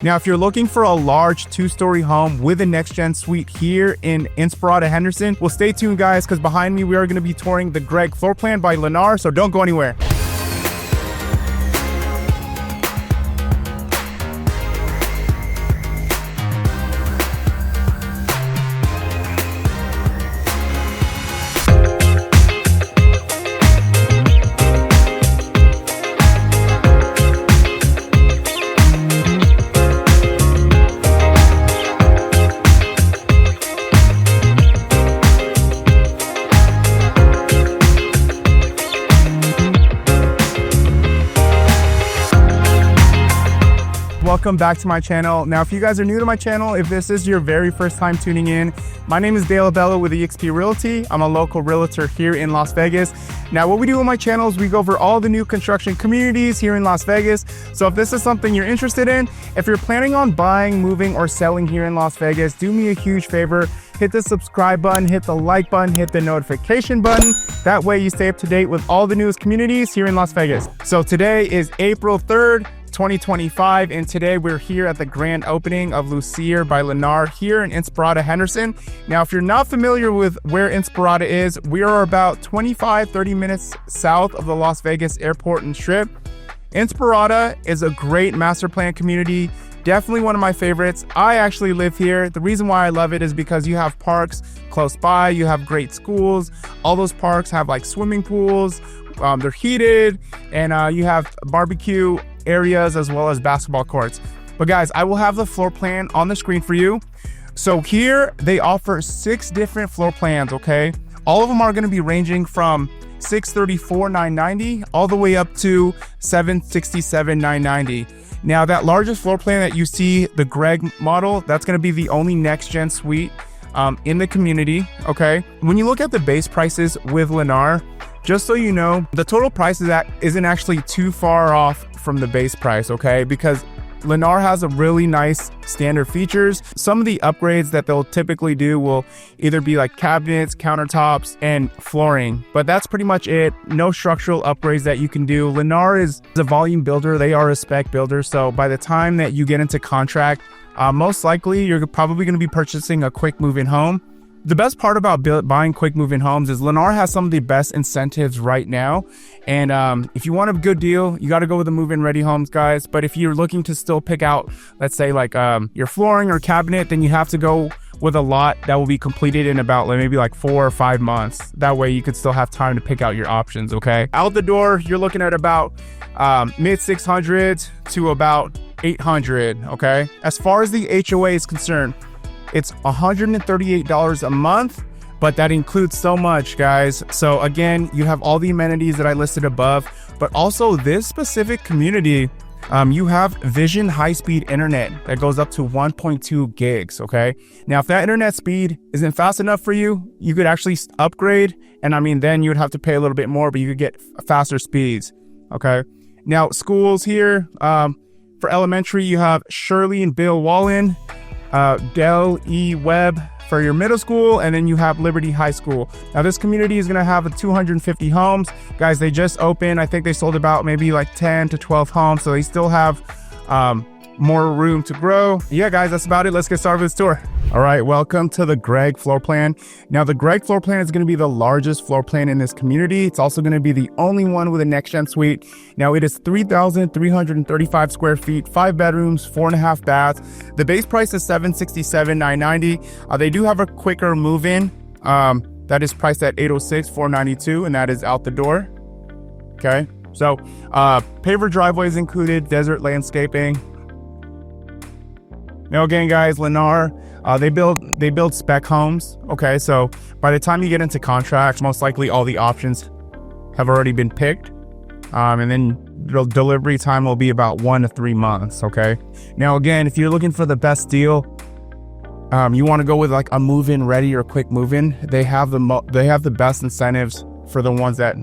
Now, if you're looking for a large 2-story home with a next-gen suite here in Inspirada, Henderson, well, stay tuned, guys, because behind me, we are going to be touring the Greg floor plan by Lennar, so don't go anywhere. Welcome back to my channel. Now, if you guys are new to my channel, if this is your very first time tuning in, my name is Dale Abella with eXp Realty. I'm a local realtor here in Las Vegas. Now, what we do on my channel is we go over all the new construction communities here in Las Vegas. So if this is something you're interested in, if you're planning on buying, moving, or selling here in Las Vegas, do me a huge favor. Hit the subscribe button, hit the like button, hit the notification button. That way you stay up to date with all the newest communities here in Las Vegas. So today is April 3rd, 2025, and today we're here at the grand opening of Lucere by Lennar here in Inspirada, Henderson. Now, if you're not familiar with where Inspirada is, we are about 25-30 minutes south of the Las Vegas airport and strip. Inspirada is a great master plan community, definitely one of my favorites. I actually live here. The reason why I love it is because you have parks close by, you have great schools. All those parks have like swimming pools, they're heated, and you have barbecue areas as well as basketball courts. But guys, I will have the floor plan on the screen for you. So here they offer 6 different floor plans, okay? All of them are going to be ranging from $634,990 all the way up to $767,990. Now, that largest floor plan that you see, the Greg model, that's going to be the only next gen suite in the community, okay? When you look at the base prices with Lennar, just so you know, the total price isn't actually too far off from the base price, okay? Because Lennar has a really nice standard features. Some of the upgrades that they'll typically do will either be like cabinets, countertops, and flooring, but that's pretty much it. No structural upgrades that you can do. Lennar is a volume builder. They are a spec builder. So by the time that you get into contract, most likely you're probably going to be purchasing a quick move-in home. The best part about buying quick move-in homes is Lennar has some of the best incentives right now. And if you want a good deal, you got to go with the move-in ready homes, guys. But if you're looking to still pick out, let's say like your flooring or cabinet, then you have to go with a lot that will be completed in about maybe like 4 or 5 months. That way you could still have time to pick out your options, okay? Out the door, you're looking at about mid 600s to about 800, okay? As far as the HOA is concerned, it's $138 a month, but that includes so much, guys. So again, you have all the amenities that I listed above, but also this specific community, you have Vision high-speed internet that goes up to 1.2 gigs, okay? Now, if that internet speed isn't fast enough for you, you could actually upgrade, and I mean, then you would have to pay a little bit more, but you could get faster speeds, okay? Now, schools here, for elementary, you have Shirley and Bill Wallen, Del E. Webb for your middle school, and then you have Liberty High School. Now, this community is going to have 250 homes. Guys, they just opened. I think they sold about maybe like 10 to 12 homes, so they still have more room to grow. Yeah, guys, that's about it. Let's get started with this tour. All right, welcome to the Greg floor plan. Now, the Greg floor plan is going to be the largest floor plan in this community. It's also going to be the only one with a next-gen suite. Now, it is 3,335 square feet, 5 bedrooms, 4.5 baths. The base price is $767,990. They do have a quicker move-in that is priced at $806,492, and that is out the door. Okay, so paver driveways included, desert landscaping. Now, again, guys, Lennar, they build spec homes. Okay, so by the time you get into contract, most likely all the options have already been picked, and then the delivery time will be about 1 to 3 months. Okay, now again, if you're looking for the best deal, you want to go with like a move-in ready or quick move-in. They have the best incentives for the ones that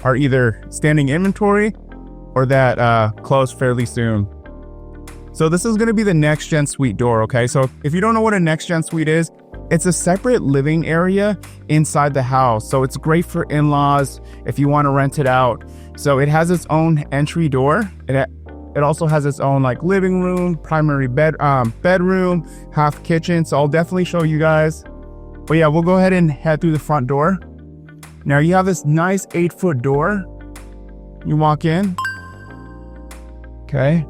are either standing inventory or that close fairly soon. So this is going to be the next gen suite door, okay? So if you don't know what a next gen suite is, it's a separate living area inside the house. So it's great for in-laws if you want to rent it out. So it has its own entry door. It also has its own like living room, primary bedroom, half kitchen. So I'll definitely show you guys. But yeah, we'll go ahead and head through the front door. Now you have this nice 8-foot door. You walk in. Okay.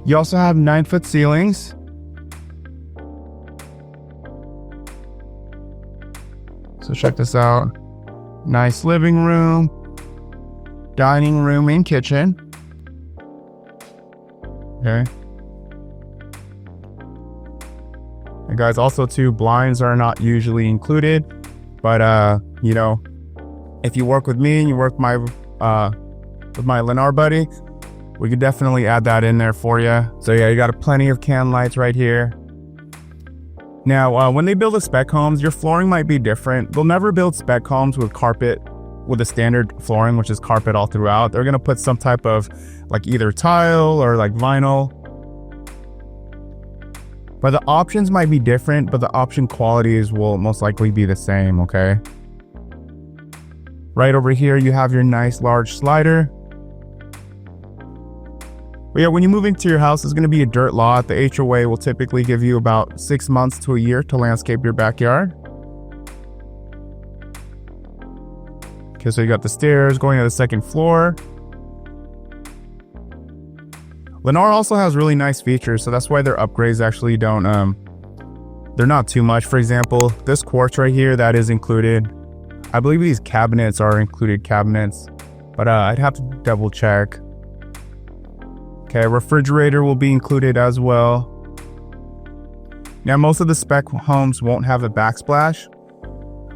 You also have 9-foot ceilings. So check this out. Nice living room, dining room, and kitchen. Okay. And guys, also too, blinds are not usually included, but you know, if you work with me and you work with my Lennar buddy, we could definitely add that in there for you. So yeah, you got plenty of can lights right here. Now, when they build the spec homes, your flooring might be different. They'll never build spec homes with carpet, with a standard flooring, which is carpet all throughout. They're gonna put some type of like either tile or like vinyl. But the options might be different, but the option qualities will most likely be the same, okay? Right over here, you have your nice large slider. But yeah, when you move into your house, it's going to be a dirt lot. The HOA will typically give you about 6 months to a year to landscape your backyard. Okay, so you got the stairs going to the second floor. Lennar also has really nice features, so that's why their upgrades actually don't, they're not too much. For example, this quartz right here, that is included. I believe these cabinets are included cabinets, but I'd have to double check. Okay, refrigerator will be included as well. Now, most of the spec homes won't have a backsplash,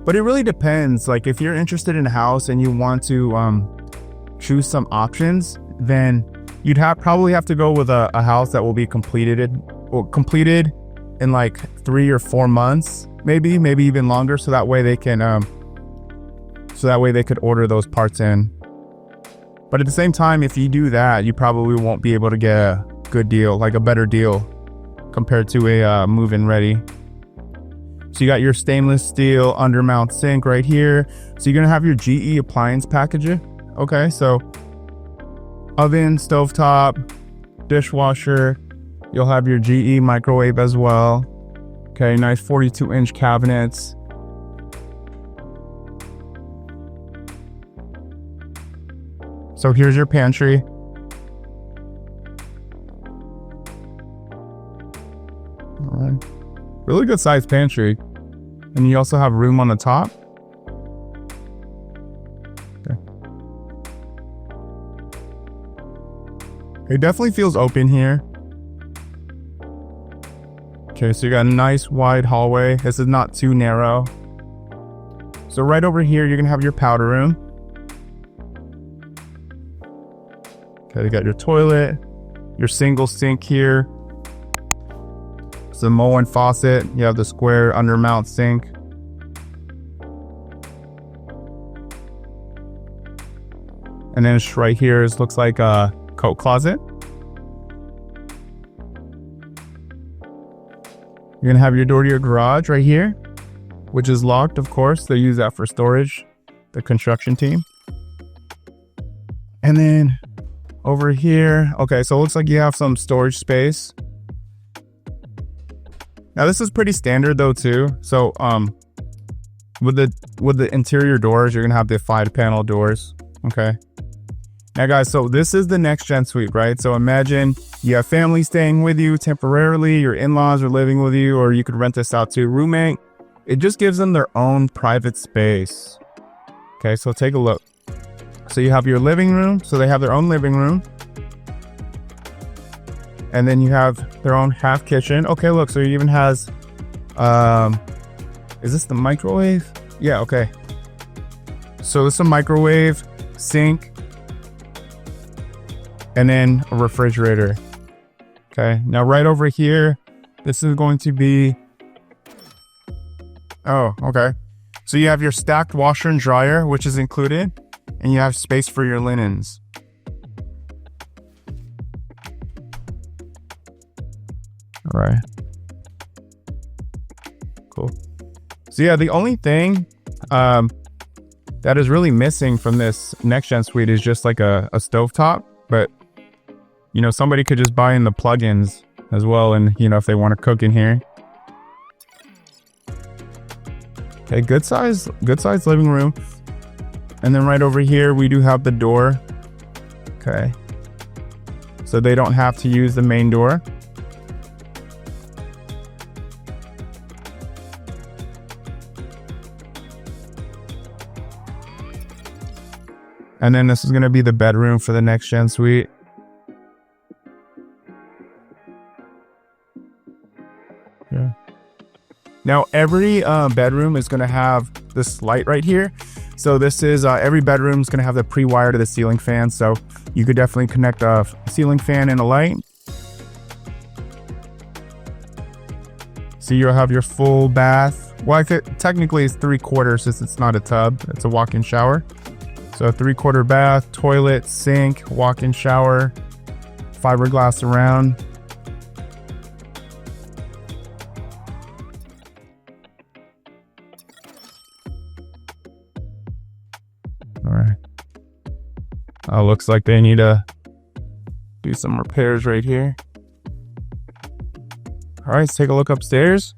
but it really depends. Like if you're interested in a house and you want to choose some options, then you'd probably have to go with a house that will be completed in like 3 or 4 months, maybe even longer. So that way they can, could order those parts in. But at the same time, if you do that, you probably won't be able to get a good deal, like a better deal compared to a move-in ready. So you got your stainless steel undermount sink right here. So you're gonna have your GE appliance package. Okay, so oven, stovetop, dishwasher. You'll have your GE microwave as well. Okay, nice 42-inch cabinets. So here's your pantry. All right. Really good sized pantry. And you also have room on the top. Okay. It definitely feels open here. Okay, so you got a nice wide hallway. This is not too narrow. So right over here, you're gonna have your powder room. Okay, you got your toilet, your single sink here. It's a Moen faucet. You have the square undermount sink. And then it's right here, it looks like a coat closet. You're gonna have your door to your garage right here, which is locked, of course. They use that for storage, the construction team. And then over here, okay, so it looks like you have some storage space. Now this is pretty standard though too. So with the interior doors, you're gonna have the 5-panel doors. Okay. Now guys, so this is the next gen suite, right? So imagine you have family staying with you temporarily, your in-laws are living with you, or you could rent this out to roommate. It just gives them their own private space. Okay, so take a look. So you have your living room, so they have their own living room. And then you have their own half kitchen. Okay, look, so it even has, is this the microwave? Yeah, okay. So it's a microwave, sink, and then a refrigerator. Okay, now right over here, this is going to be, oh, okay. So you have your stacked washer and dryer, which is included, and you have space for your linens. All right. Cool. So yeah, the only thing that is really missing from this next gen suite is just like a stovetop, but You know, somebody could just buy in the plugins as well, and you know, if they want to cook in here. Okay, good size living room. And then right over here we do have the door. Okay, so they don't have to use the main door. And then this is going to be the bedroom for the next gen suite. Yeah. Now every bedroom is going to have this light right here. So this is every bedroom is going to have the pre-wire to the ceiling fan. So you could definitely connect a ceiling fan and a light. So you'll have your full bath. Well, technically it's 3/4 since it's not a tub. It's a walk-in shower. So 3/4 bath, toilet, sink, walk-in shower, fiberglass around. All right. Oh, looks like they need to do some repairs right here. All right, let's take a look upstairs.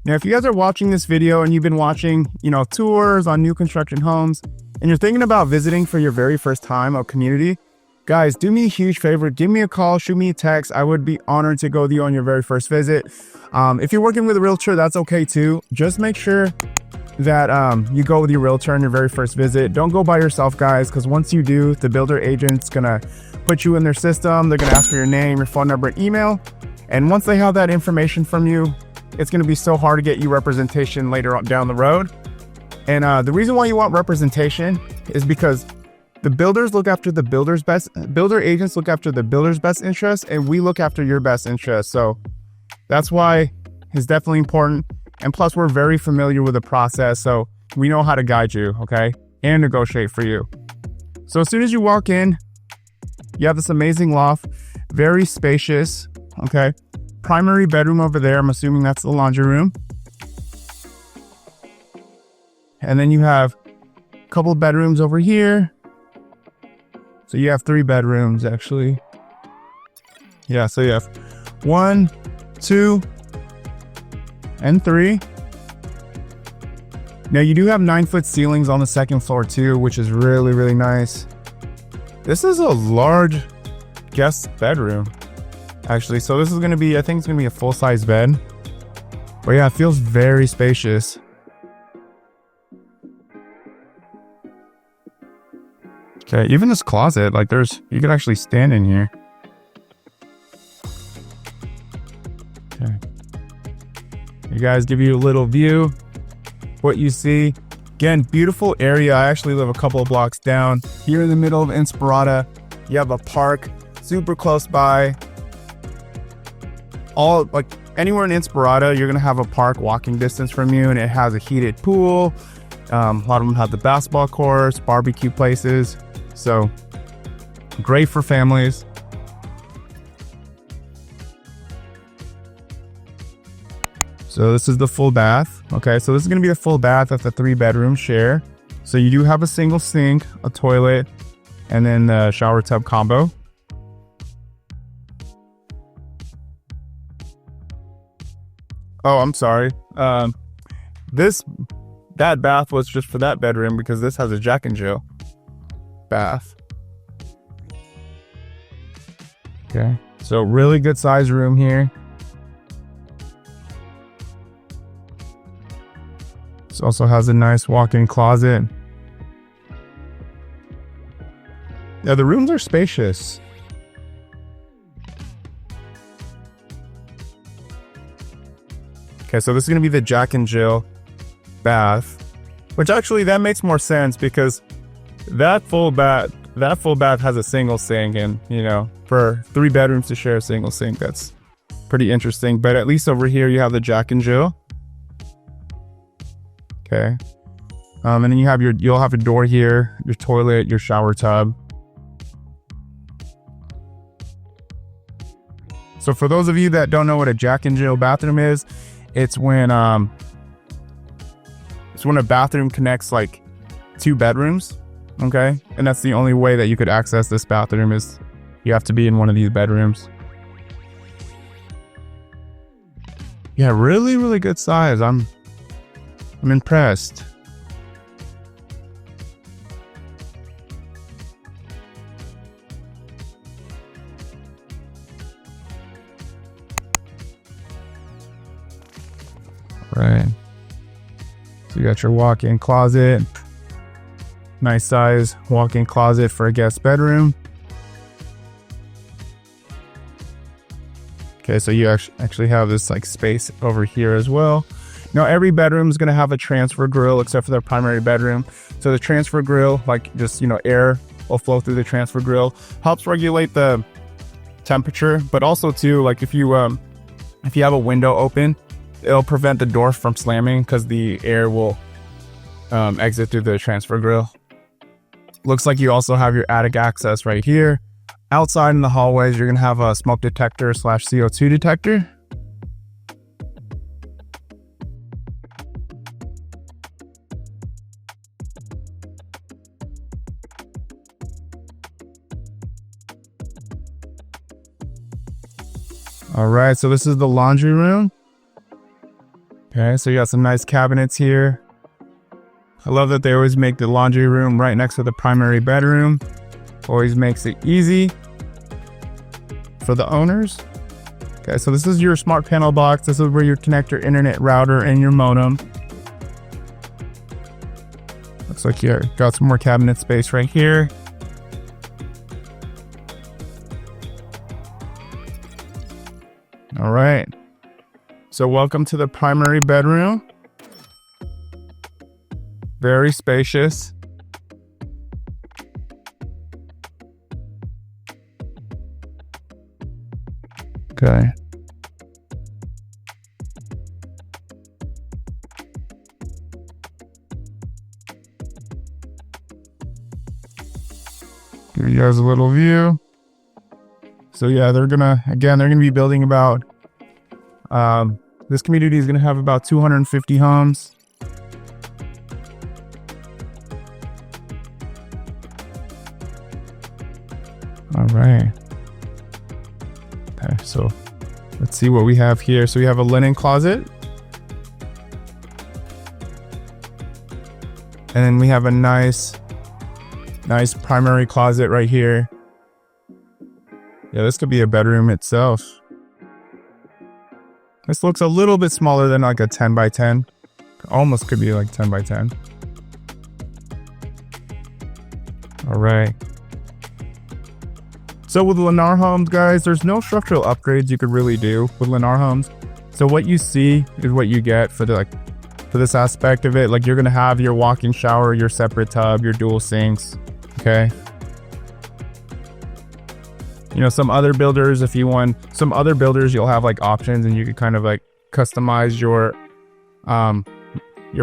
Now, if you guys are watching this video and you've been watching, you know, tours on new construction homes, and you're thinking about visiting for your very first time a community, guys, do me a huge favor. Give me a call, shoot me a text. I would be honored to go with you on your very first visit. If you're working with a realtor, that's okay too. Just make sure that you go with your realtor on your very first visit. Don't go by yourself, guys, because once you do, the builder agent's gonna put you in their system. They're gonna ask for your name, your phone number, and email. And once they have that information from you, it's going to be so hard to get you representation later on down the road. And the reason why you want representation is because the builders look after the builder agents look after the builder's best interest, and we look after your best interest. So that's why it's definitely important. And plus, we're very familiar with the process, so we know how to guide you, okay, and negotiate for you. So as soon as you walk in, you have this amazing loft, very spacious, okay. Primary bedroom over there. I'm assuming that's the laundry room. And then you have a couple of bedrooms over here. So you have 3 bedrooms actually. Yeah, so you have 1, 2, and 3. Now you do have 9-foot ceilings on the second floor too, which is really, really nice. This is a large guest bedroom. Actually, so this is going to be, I think it's going to be a full-size bed. But yeah, it feels very spacious. Okay, even this closet, like you could actually stand in here. Okay. You guys, give you a little view, what you see. Again, beautiful area. I actually live a couple of blocks down. Here in the middle of Inspirada, you have a park super close by. All like anywhere in Inspirada, you're gonna have a park walking distance from you, and it has a heated pool. A lot of them have the basketball courts, barbecue places, so great for families. So this is the full bath. Okay, so this is gonna be the full bath at the 3-bedroom share. So you do have a single sink, a toilet, and then the shower tub combo. Oh, I'm sorry. That bath was just for that bedroom because this has a Jack and Jill bath. Okay, so really good size room here. This also has a nice walk-in closet. Yeah, the rooms are spacious. Okay, so this is going to be the Jack and Jill bath, which actually that makes more sense because that full bath has a single sink, and you know, for 3 bedrooms to share a single sink, that's pretty interesting. But at least over here you have the Jack and Jill. Okay, and then you'll have a door here, your toilet, your shower tub. So for those of you that don't know what a Jack and Jill bathroom is, it's when a bathroom connects like 2 bedrooms. Okay, and that's the only way that you could access this bathroom, is you have to be in one of these bedrooms. Yeah, really, really good size. I'm impressed. Right. So you got your walk-in closet. Nice size walk-in closet for a guest bedroom. Okay, so you actually have this like space over here as well. Now every bedroom is going to have a transfer grill except for their primary bedroom. So the transfer grill, like just, you know, air will flow through the transfer grill, helps regulate the temperature, but also too, like if you have a window open, it'll prevent the door from slamming because the air will exit through the transfer grill. Looks like you also have your attic access right here. Outside in the hallways, you're gonna have a smoke detector / CO2 detector. All right, so this is the laundry room. Okay, so you got some nice cabinets here. I love that they always make the laundry room right next to the primary bedroom. Always makes it easy for the owners. Okay, so this is your smart panel box. This is where you connect your internet router and your modem. Looks like you got some more cabinet space right here. All right. So welcome to the primary bedroom. Very spacious. Okay. Give you guys a little view. So yeah, they're gonna be building about, this community is gonna have about 250 homes. All right. Okay, so let's see what we have here. So we have a linen closet. And then we have a nice primary closet right here. Yeah, this could be a bedroom itself. This looks a little bit smaller than like a 10 by 10. Almost could be like 10 by 10. All right. So with Lennar homes, guys, there's no structural upgrades you could really do with Lennar homes. So what you see is what you get for this aspect of it. Like you're gonna have your walk-in shower, your separate tub, your dual sinks. Okay. You know, some other builders, you'll have like options and you could kind of like customize your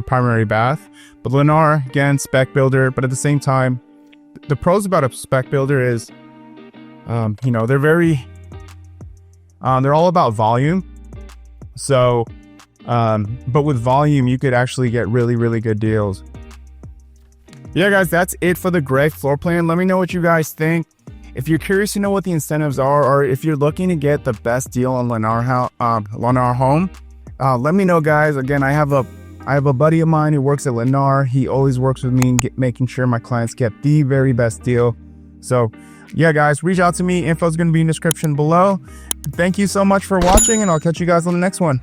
primary bath. But Lennar, again, spec builder, but at the same time, the pros about a spec builder is, you know, they're all about volume. So, but with volume, you could actually get really, really good deals. Yeah, guys, that's it for the Greg floor plan. Let me know what you guys think. If you're curious to know what the incentives are, or if you're looking to get the best deal on Lennar home, let me know, guys. Again, I have a buddy of mine who works at Lennar. He always works with me, making sure my clients get the very best deal. So yeah, guys, reach out to me. Info is going to be in the description below. Thank you so much for watching, and I'll catch you guys on the next one.